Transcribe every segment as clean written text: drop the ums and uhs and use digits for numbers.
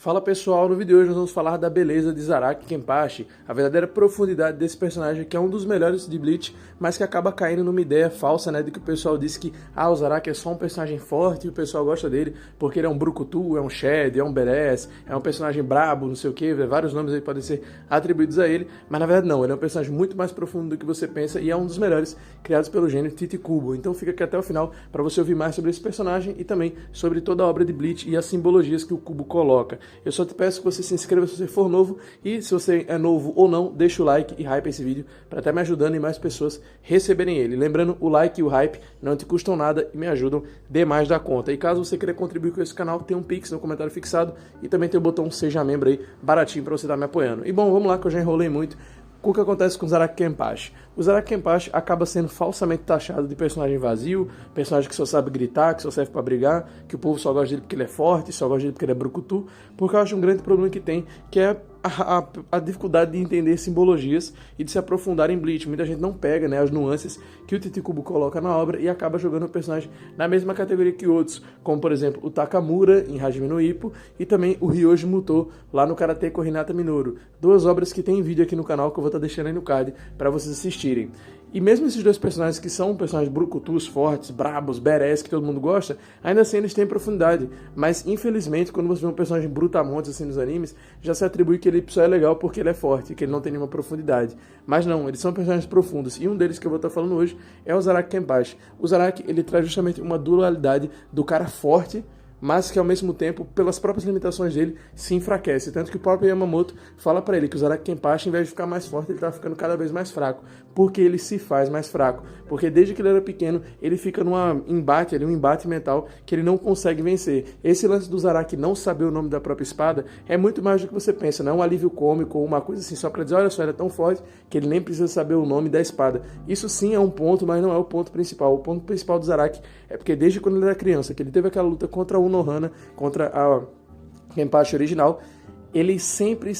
Fala pessoal, no vídeo de hoje nós vamos falar da beleza de Zaraki Kenpachi, a verdadeira profundidade desse personagem que é um dos melhores de Bleach, mas que acaba caindo numa ideia falsa, né, de que o pessoal diz que o Zaraki é só um personagem forte e o pessoal gosta dele porque ele é um brucutu, é um Shed, é um badass, é um personagem brabo, não sei o que, vários nomes aí podem ser atribuídos a ele, mas na verdade não, ele é um personagem muito mais profundo do que você pensa e é um dos melhores criados pelo gênio Tite Kubo. Então fica aqui até o final para você ouvir mais sobre esse personagem e também sobre toda a obra de Bleach e as simbologias que o Kubo coloca. Eu só te peço que você se inscreva se você for novo e se você é novo ou não, deixa o like e hype esse vídeo para estar me ajudando e mais pessoas receberem ele. Lembrando, o like e o hype não te custam nada e me ajudam demais da conta. E caso você queira contribuir com esse canal, tem um Pix no comentário fixado e também tem o botão Seja Membro aí, baratinho para você estar me apoiando. E bom, vamos lá que eu já enrolei muito. O que acontece com o Zaraki Kenpachi? O Zaraki Kenpachi acaba sendo falsamente taxado de personagem vazio, personagem que só sabe gritar, que só serve pra brigar, que o povo só gosta dele porque ele é forte, só gosta dele porque ele é brucutu, porque eu acho um grande problema que tem, que é a dificuldade de entender simbologias e de se aprofundar em Bleach. Muita gente não pega, né, as nuances que o Tite Kubo coloca na obra e acaba jogando o personagem na mesma categoria que outros, como por exemplo o Takamura em Hajime no Ippo e também o Ryoji Muto lá no Karateka Hinata Minoru. Duas obras que tem vídeo aqui no canal que eu vou estar deixando aí no card para vocês assistirem. E mesmo esses dois personagens que são personagens brucutus, fortes, brabos, badass, que todo mundo gosta, ainda assim eles têm profundidade. Mas infelizmente, quando você vê um personagem brutamontes assim nos animes, já se atribui que ele só é legal porque ele é forte, que ele não tem nenhuma profundidade. Mas não, eles são personagens profundos. E um deles que eu vou estar falando hoje é o Zaraki Kenpachi. O Zaraki, ele traz justamente uma dualidade do cara forte, mas que ao mesmo tempo, pelas próprias limitações dele, se enfraquece. Tanto que o próprio Yamamoto fala pra ele que o Zaraki Kenpachi, ao invés de ficar mais forte, ele tá ficando cada vez mais fraco. Porque ele se faz mais fraco. Porque desde que ele era pequeno, ele fica um embate mental que ele não consegue vencer. Esse lance do Zaraki não saber o nome da própria espada é muito mais do que você pensa. Não é um alívio cômico ou uma coisa assim só pra dizer, olha só, ele é tão forte que ele nem precisa saber o nome da espada. Isso sim é um ponto, mas não é o ponto principal. O ponto principal do Zaraki é porque desde quando ele era criança, que ele teve aquela luta contra o Unohana, contra a Kenpachi original, ele sempre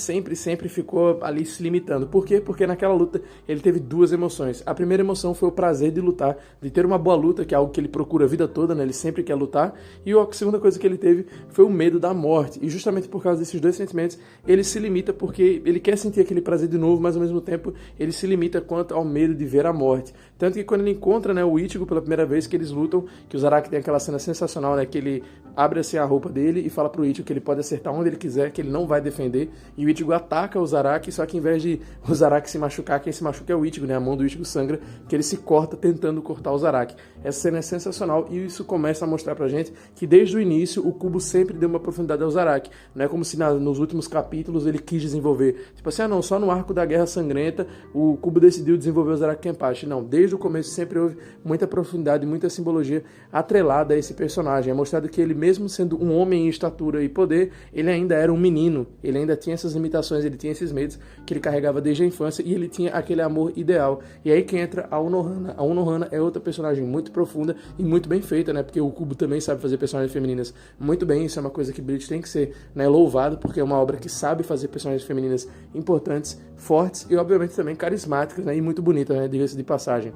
ficou ali se limitando. Por quê? Porque naquela luta ele teve duas emoções. A primeira emoção foi o prazer de lutar, de ter uma boa luta, que é algo que ele procura a vida toda, né? Ele sempre quer lutar. E a segunda coisa que ele teve foi o medo da morte. E justamente por causa desses dois sentimentos, ele se limita porque ele quer sentir aquele prazer de novo, mas ao mesmo tempo ele se limita quanto ao medo de ver a morte. Tanto que quando ele encontra, né, o Ichigo pela primeira vez que eles lutam, que o Zaraki tem aquela cena sensacional, né, que ele abre assim a roupa dele e fala pro Ichigo que ele pode acertar onde ele quiser, que ele não vai defender, e o Ichigo ataca o Zaraki, só que em vez de o Zaraki se machucar, quem se machuca é o Ichigo, né? A mão do Ichigo sangra, que ele se corta tentando cortar o Zaraki. Essa cena é sensacional e isso começa a mostrar pra gente que desde o início o Kubo sempre deu uma profundidade ao Zaraki. Não é como se nos últimos capítulos ele quis desenvolver, tipo assim, não, só no arco da Guerra Sangrenta o Kubo decidiu desenvolver o Zaraki Kenpachi. Não, desde o começo sempre houve muita profundidade, muita simbologia atrelada a esse personagem. É mostrado que ele, mesmo sendo um homem em estatura e poder, ele ainda era um menino, ele ainda tinha essas limitações, ele tinha esses medos que ele carregava desde a infância e ele tinha aquele amor ideal. E aí que entra a Unohana. A Unohana é outra personagem muito profunda e muito bem feita, né? Porque o Kubo também sabe fazer personagens femininas muito bem. Isso é uma coisa que Bleach tem que ser, né, louvado, porque é uma obra que sabe fazer personagens femininas importantes, fortes e obviamente também carismáticas, né? E muito bonitas, né? Diga-se de passagem.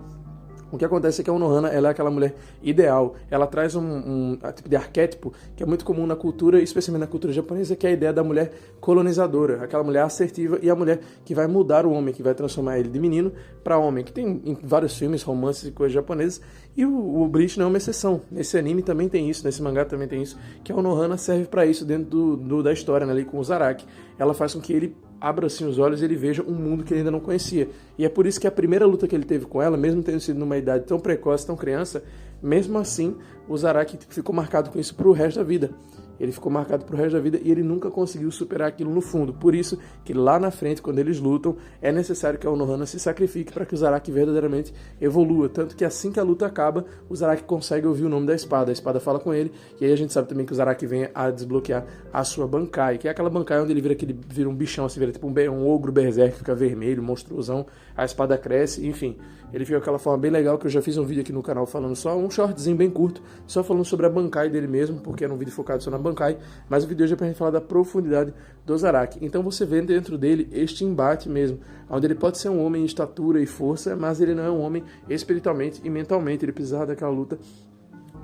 O que acontece é que a Unohana, ela é aquela mulher ideal. Ela traz um tipo de arquétipo que é muito comum na cultura, especialmente na cultura japonesa, que é a ideia da mulher colonizadora, aquela mulher assertiva e a mulher que vai mudar o homem, que vai transformar ele de menino para homem, que tem em vários filmes, romances e coisas japonesas, e o Bleach não é uma exceção. Nesse anime também tem isso, nesse mangá também tem isso, que a Unohana serve para isso dentro da história, né, ali com o Zaraki. Ela faz com que ele abra assim os olhos e ele veja um mundo que ele ainda não conhecia. E é por isso que a primeira luta que ele teve com ela, mesmo tendo sido numa idade tão precoce, tão criança, mesmo assim o Zaraki ficou marcado com isso pro resto da vida. Ele ficou marcado pro resto da vida e ele nunca conseguiu superar aquilo no fundo. Por isso que lá na frente, quando eles lutam, é necessário que a Unohana se sacrifique para que o Zaraki verdadeiramente evolua. Tanto que assim que a luta acaba, o Zaraki consegue ouvir o nome da espada. A espada fala com ele e aí a gente sabe também que o Zaraki vem a desbloquear a sua Bankai, que é aquela Bankai onde ele vira um bichão, assim, vira tipo um ogro berserk, fica vermelho, monstruosão, a espada cresce, enfim. Ele fica aquela forma bem legal, que eu já fiz um vídeo aqui no canal falando só, um shortzinho bem curto, só falando sobre a Bankai dele mesmo, porque era um vídeo focado só na Bankai, mas o vídeo hoje é pra gente falar da profundidade do Zaraki. Então você vê dentro dele este embate mesmo, onde ele pode ser um homem em estatura e força, mas ele não é um homem espiritualmente e mentalmente, ele precisava daquela luta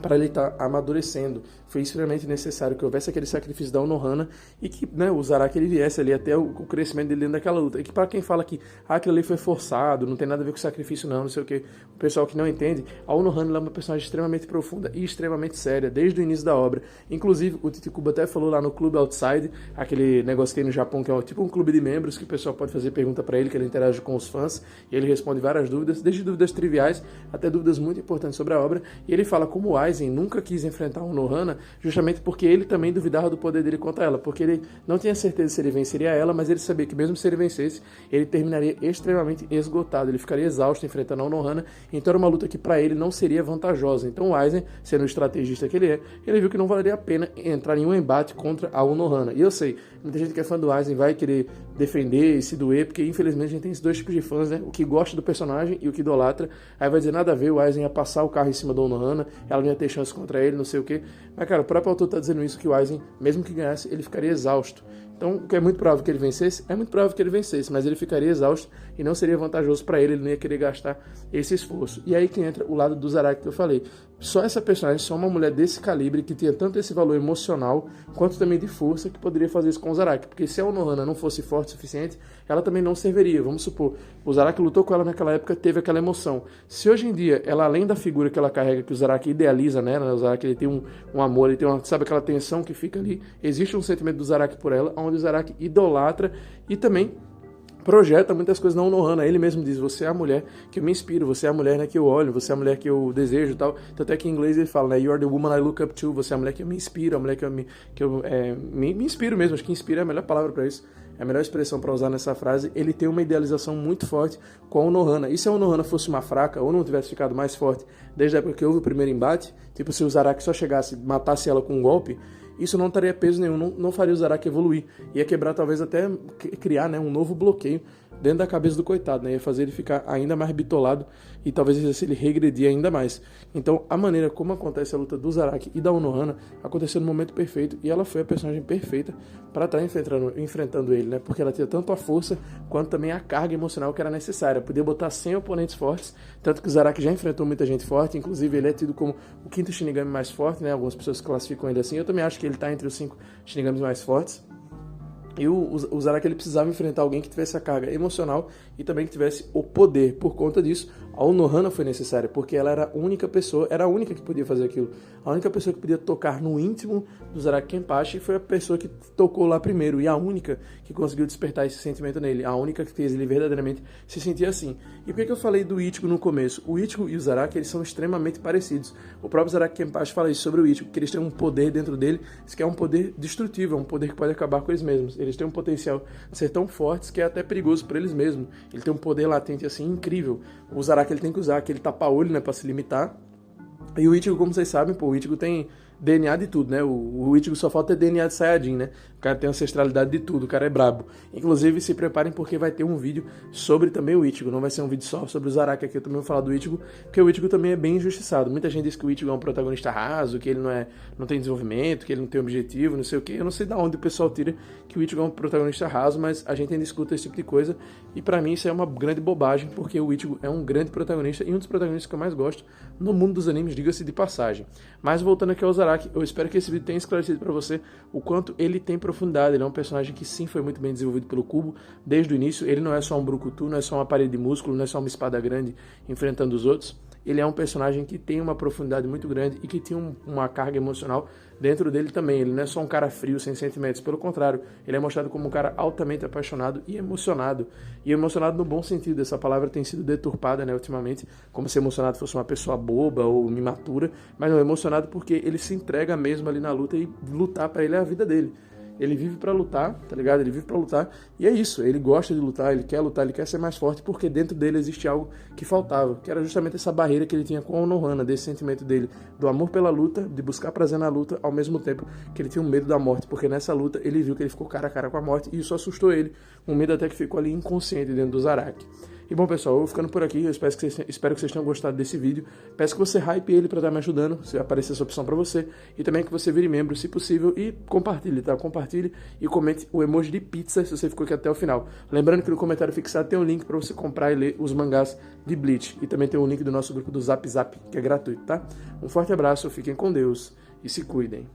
para ele estar amadurecendo. Foi extremamente necessário que houvesse aquele sacrifício da Ono-hana e que, né, o Zaraki ele viesse ali até o crescimento dele dentro daquela luta. E que para quem fala que aquilo ali foi forçado, não tem nada a ver com sacrifício não sei o que, o pessoal que não entende, a Ono-hana é uma personagem extremamente profunda e extremamente séria, desde o início da obra. Inclusive, o Titicuba até falou lá no Clube Outside, aquele negócio que tem no Japão, que é tipo um clube de membros, que o pessoal pode fazer pergunta para ele, que ele interage com os fãs, e ele responde várias dúvidas, desde dúvidas triviais até dúvidas muito importantes sobre a obra, e ele fala como o Aizen nunca quis enfrentar o Ono-hana, justamente porque ele também duvidava do poder dele contra ela, porque ele não tinha certeza se ele venceria ela, mas ele sabia que mesmo se ele vencesse, ele terminaria extremamente esgotado, ele ficaria exausto enfrentando a Ono-hana, então era uma luta que para ele não seria vantajosa. Então o Aizen, sendo o estrategista que ele é, ele viu que não valeria a pena entrar em um embate contra a Ono-hana. E eu sei, muita gente que é fã do Aizen vai querer defender e se doer, porque infelizmente a gente tem esses dois tipos de fãs, né? O que gosta do personagem e o que idolatra. Aí vai dizer nada a ver, o Aizen ia passar o carro em cima da Ono-hana, ela não ia ter chance contra ele, não sei o que. Mas cara, o próprio autor tá dizendo isso, que o Aizen, mesmo que ganhasse, ele ficaria exausto. Então, o que é muito provável que ele vencesse, é muito provável que ele vencesse, mas ele ficaria exausto e não seria vantajoso para ele, ele não ia querer gastar esse esforço. E aí que entra o lado do Zaraki que eu falei. Só essa personagem, só uma mulher desse calibre, que tinha tanto esse valor emocional, quanto também de força, que poderia fazer isso com o Zaraki. Porque se a Ono-hana não fosse forte o suficiente, ela também não serviria. Vamos supor, o Zaraki lutou com ela naquela época, teve aquela emoção. Se hoje em dia, ela além da figura que ela carrega, que o Zaraki idealiza nela, né? O Zaraki ele tem um amor, ele tem sabe aquela tensão que fica ali, existe um sentimento do Zaraki por ela, onde o Zaraki idolatra e também projeta muitas coisas na Ono-hana. Ele mesmo diz, você é a mulher que eu me inspiro, você é a mulher, né, que eu olho, você é a mulher que eu desejo e tal. Tanto é que em inglês ele fala, né, you are the woman I look up to, você é a mulher que eu me inspiro, a mulher que eu me inspiro mesmo. Acho que inspira é a melhor palavra para isso, é a melhor expressão para usar nessa frase. Ele tem uma idealização muito forte com a Ono-hana. E se a Ono-hana fosse uma fraca ou não tivesse ficado mais forte desde a época que houve o primeiro embate, tipo se o Zaraki só chegasse e matasse ela com um golpe, isso não teria peso nenhum, não faria o Zaraki evoluir. Ia quebrar, talvez até criar, né, um novo bloqueio dentro da cabeça do coitado, né? Ia fazer ele ficar ainda mais bitolado e talvez ele regredir ainda mais. Então, a maneira como acontece a luta do Zaraki e da Ono-hana aconteceu no momento perfeito e ela foi a personagem perfeita para estar enfrentando ele, né? Porque ela tinha tanto a força quanto também a carga emocional que era necessária. Podia botar 100 oponentes fortes, tanto que o Zaraki já enfrentou muita gente forte, inclusive ele é tido como o quinto Shinigami mais forte, né? Algumas pessoas classificam ele assim. Eu também acho que ele está entre os 5 Shinigamis mais fortes. E o Zaraki ele precisava enfrentar alguém que tivesse a carga emocional e também que tivesse o poder. Por conta disso, a Ono-hana foi necessária, porque ela era a única pessoa, era a única que podia fazer aquilo. A única pessoa que podia tocar no íntimo do Zaraki Kenpachi foi a pessoa que tocou lá primeiro, e a única que conseguiu despertar esse sentimento nele, a única que fez ele verdadeiramente se sentir assim. E por que eu falei do Ichigo no começo? O Ichigo e o Zaraki, eles são extremamente parecidos. O próprio Zaraki Kenpachi fala isso sobre o Ichigo, que eles têm um poder dentro dele, que é um poder destrutivo, é um poder que pode acabar com eles mesmos. Eles têm um potencial de ser tão fortes que é até perigoso para eles mesmos. Ele tem um poder latente assim incrível. O Zaraki ele tem que usar aquele tapa-olho, né, para se limitar. E o Ichigo, como vocês sabem, o Ichigo tem DNA de tudo, né? O Ichigo só falta ter DNA de Saiyajin, né? O cara tem ancestralidade de tudo, o cara é brabo. Inclusive, se preparem porque vai ter um vídeo sobre também o Ichigo. Não vai ser um vídeo só sobre o Zaraki aqui, eu também vou falar do Ichigo, porque o Ichigo também é bem injustiçado. Muita gente diz que o Ichigo é um protagonista raso, que ele não tem desenvolvimento, que ele não tem objetivo, não sei o quê. Eu não sei de onde o pessoal tira que o Ichigo é um protagonista raso, mas a gente ainda escuta esse tipo de coisa. E pra mim isso é uma grande bobagem, porque o Ichigo é um grande protagonista e um dos protagonistas que eu mais gosto no mundo dos animes, diga-se de passagem. Mas voltando aqui ao Zaraki, eu espero que esse vídeo tenha esclarecido pra você o quanto ele tem profundidade. Ele é um personagem que sim foi muito bem desenvolvido pelo Kubo desde o início. Ele não é só um brucutu, não é só uma parede de músculo, não é só uma espada grande enfrentando os outros. Ele é um personagem que tem uma profundidade muito grande e que tem uma carga emocional dentro dele também. Ele não é só um cara frio, sem sentimentos. Pelo contrário, ele é mostrado como um cara altamente apaixonado e emocionado. E emocionado no bom sentido. Essa palavra tem sido deturpada, né, ultimamente, como se emocionado fosse uma pessoa boba ou imatura. Mas não, emocionado porque ele se entrega mesmo ali na luta e lutar pra ele é a vida dele. Ele vive pra lutar, tá ligado? Ele vive pra lutar e é isso, ele gosta de lutar, ele quer ser mais forte porque dentro dele existe algo que faltava, que era justamente essa barreira que ele tinha com a Ono-hana, desse sentimento dele, do amor pela luta, de buscar prazer na luta, ao mesmo tempo que ele tinha um medo da morte, porque nessa luta ele viu que ele ficou cara a cara com a morte e isso assustou ele, um medo até que ficou ali inconsciente dentro do Zaraki. E bom, pessoal, eu vou ficando por aqui. Eu espero que vocês tenham gostado desse vídeo. Peço que você hype ele para estar me ajudando, se aparecer essa opção para você. E também que você vire membro, se possível, e compartilhe, tá? Compartilhe e comente o emoji de pizza se você ficou aqui até o final. Lembrando que no comentário fixado tem um link para você comprar e ler os mangás de Bleach. E também tem um link do nosso grupo do Zap Zap, que é gratuito, tá? Um forte abraço, fiquem com Deus e se cuidem.